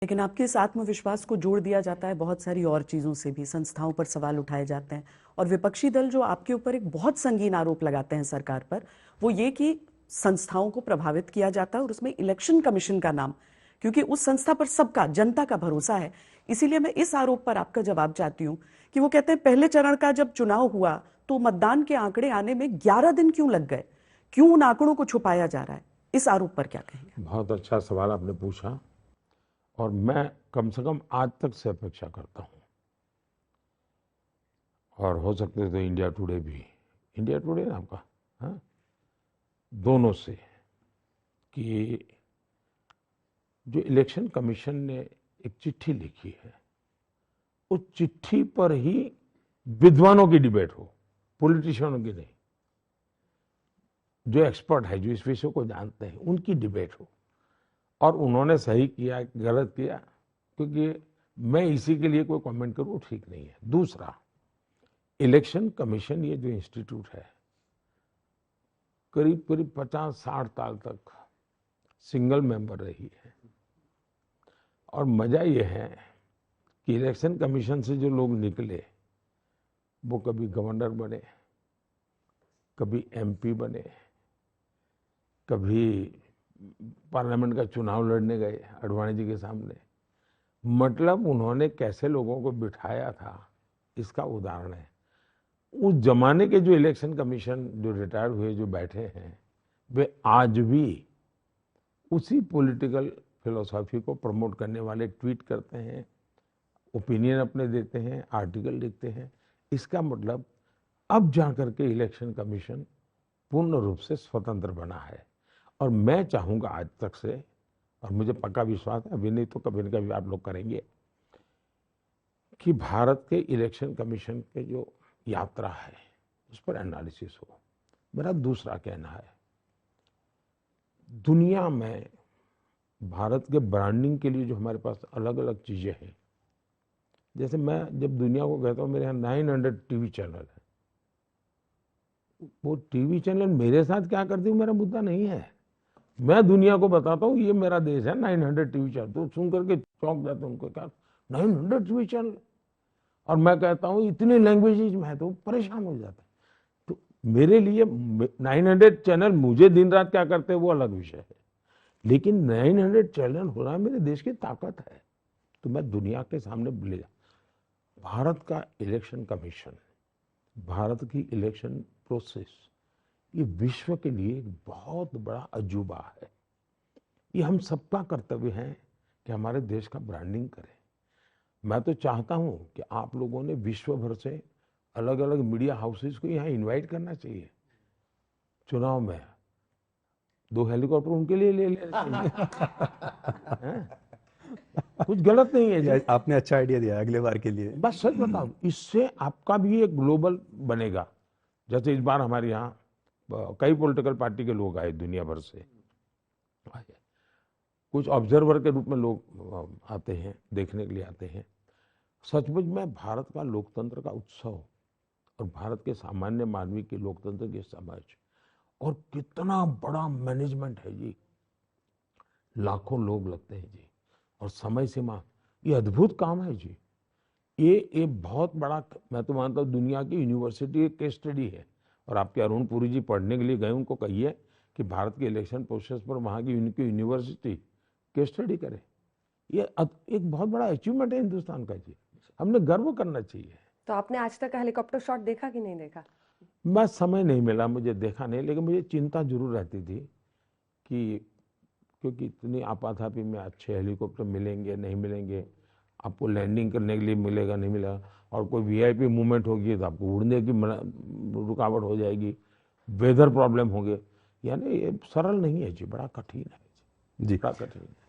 लेकिन आपके इस आत्मविश्वास को जोड़ दिया जाता है बहुत सारी और चीजों से भी, संस्थाओं पर सवाल उठाए जाते हैं। और विपक्षी दल जो आपके ऊपर एक बहुत संगीन आरोप लगाते हैं सरकार पर, वो ये कि संस्थाओं को प्रभावित किया जाता है और उसमें इलेक्शन कमीशन का नाम, क्योंकि उस संस्था पर सबका, जनता का भरोसा है। इसीलिए मैं इस आरोप पर आपका जवाब चाहती हूँ कि वो कहते हैं पहले चरण का जब चुनाव हुआ तो मतदान के आंकड़े आने में 11 दिन क्यों लग गए, क्यों उन आंकड़ों को छुपाया जा रहा है? इस आरोप पर क्या कहेंगे? बहुत अच्छा सवाल आपने पूछा, और मैं कम से कम आज तक से अपेक्षा करता हूँ, और हो सकते तो इंडिया टुडे भी, इंडिया टुडे नाम का, हाँ, दोनों से, कि जो इलेक्शन कमीशन ने एक चिट्ठी लिखी है, उस चिट्ठी पर ही विद्वानों की डिबेट हो, पॉलिटिशियनों की नहीं, जो एक्सपर्ट है, जो इस विषय को जानते हैं, उनकी डिबेट हो। और उन्होंने सही किया, गलत किया, क्योंकि मैं इसी के लिए कोई कमेंट करूं ठीक नहीं है। दूसरा, इलेक्शन कमीशन ये जो इंस्टीट्यूट है, करीब करीब 50-60 साल तक सिंगल मेंबर रही है। और मजा ये है कि इलेक्शन कमीशन से जो लोग निकले वो कभी गवर्नर बने, कभी एमपी बने, कभी पार्लियामेंट का चुनाव लड़ने गए आडवाणी जी के सामने। मतलब उन्होंने कैसे लोगों को बिठाया था, इसका उदाहरण है। उस जमाने के जो इलेक्शन कमीशन जो रिटायर्ड हुए, जो बैठे हैं, वे आज भी उसी पॉलिटिकल फिलोसॉफी को प्रमोट करने वाले ट्वीट करते हैं, ओपिनियन अपने देते हैं, आर्टिकल लिखते हैं। इसका मतलब अब जाकर के इलेक्शन कमीशन पूर्ण रूप से स्वतंत्र बना है। और मैं चाहूंगा आज तक से, और मुझे पक्का विश्वास है, अभी नहीं तो कभी न कभी आप लोग करेंगे, कि भारत के इलेक्शन कमीशन के जो यात्रा है उस पर एनालिसिस हो। मेरा दूसरा कहना है, दुनिया में भारत के ब्रांडिंग के लिए जो हमारे पास अलग अलग चीजें हैं, जैसे मैं जब दुनिया को कहता हूँ मेरे यहाँ 900 टीवी चैनल है, वो टीवी चैनल मेरे साथ क्या करते हैं मेरा मुद्दा नहीं है। मैं दुनिया को बताता हूँ ये मेरा देश है, 900 टीवी चैनल। तो सुन करके चौंक जाते हैं, उनको क्या 900 टीवी चैनल, और मैं कहता हूँ इतनी लैंग्वेजेज में है, तो परेशान हो जाते हैं। तो मेरे लिए 900 चैनल मुझे दिन रात क्या करते हैं वो अलग विषय है, लेकिन 900 चैनल होना मेरे देश की ताकत है। तो मैं दुनिया के सामने ले जा, भारत का इलेक्शन कमीशन, भारत की इलेक्शन प्रोसेस, ये विश्व के लिए एक बहुत बड़ा अजूबा है। ये हम सबका कर्तव्य है कि हमारे देश का ब्रांडिंग करें। मैं तो चाहता हूं कि आप लोगों ने विश्व भर से अलग अलग मीडिया हाउसेस को यहाँ इनवाइट करना चाहिए। चुनाव में 2 हेलीकॉप्टर उनके लिए ले लेना चाहिए। कुछ गलत नहीं है जी। आपने अच्छा आइडिया दिया अगले बार के लिए। बस सच बताओ, इससे आपका भी एक ग्लोबल बनेगा। जैसे इस बार हमारे यहाँ कई पॉलिटिकल पार्टी के लोग आए, दुनिया भर से आए, कुछ ऑब्जर्वर के रूप में लोग आते हैं, देखने के लिए आते हैं। सचमुच में भारत का लोकतंत्र का उत्सव और भारत के सामान्य मानवी की लोकतंत्र की समझ, और कितना बड़ा मैनेजमेंट है जी, लाखों लोग लगते हैं जी, और समय सीमा, ये अद्भुत काम है जी। ये एक बहुत बड़ा, मैं तो मानता हूँ दुनिया की यूनिवर्सिटी केस स्टडी है। और आपके अरुण पुरी जी पढ़ने के लिए गए, उनको कहिए कि भारत के इलेक्शन प्रोसेस पर वहाँ की यूनिवर्सिटी केस स्टडी करे। ये एक बहुत बड़ा अचीवमेंट है हिंदुस्तान का जी, हमने गर्व करना चाहिए। तो आपने आज तक हेलीकॉप्टर शॉट देखा कि नहीं देखा? बस समय नहीं मिला, मुझे देखा नहीं, लेकिन मुझे चिंता जरूर रहती थी कि क्योंकि इतनी आपाधापी में अच्छे हेलीकॉप्टर मिलेंगे नहीं मिलेंगे, आपको लैंडिंग करने के लिए मिलेगा नहीं मिलेगा, और कोई वीआईपी मूवमेंट होगी तो आपको उड़ने की रुकावट हो जाएगी, वेदर प्रॉब्लम होंगे। यानी ये सरल नहीं है जी, बड़ा कठिन है जी, बड़ा कठिन है।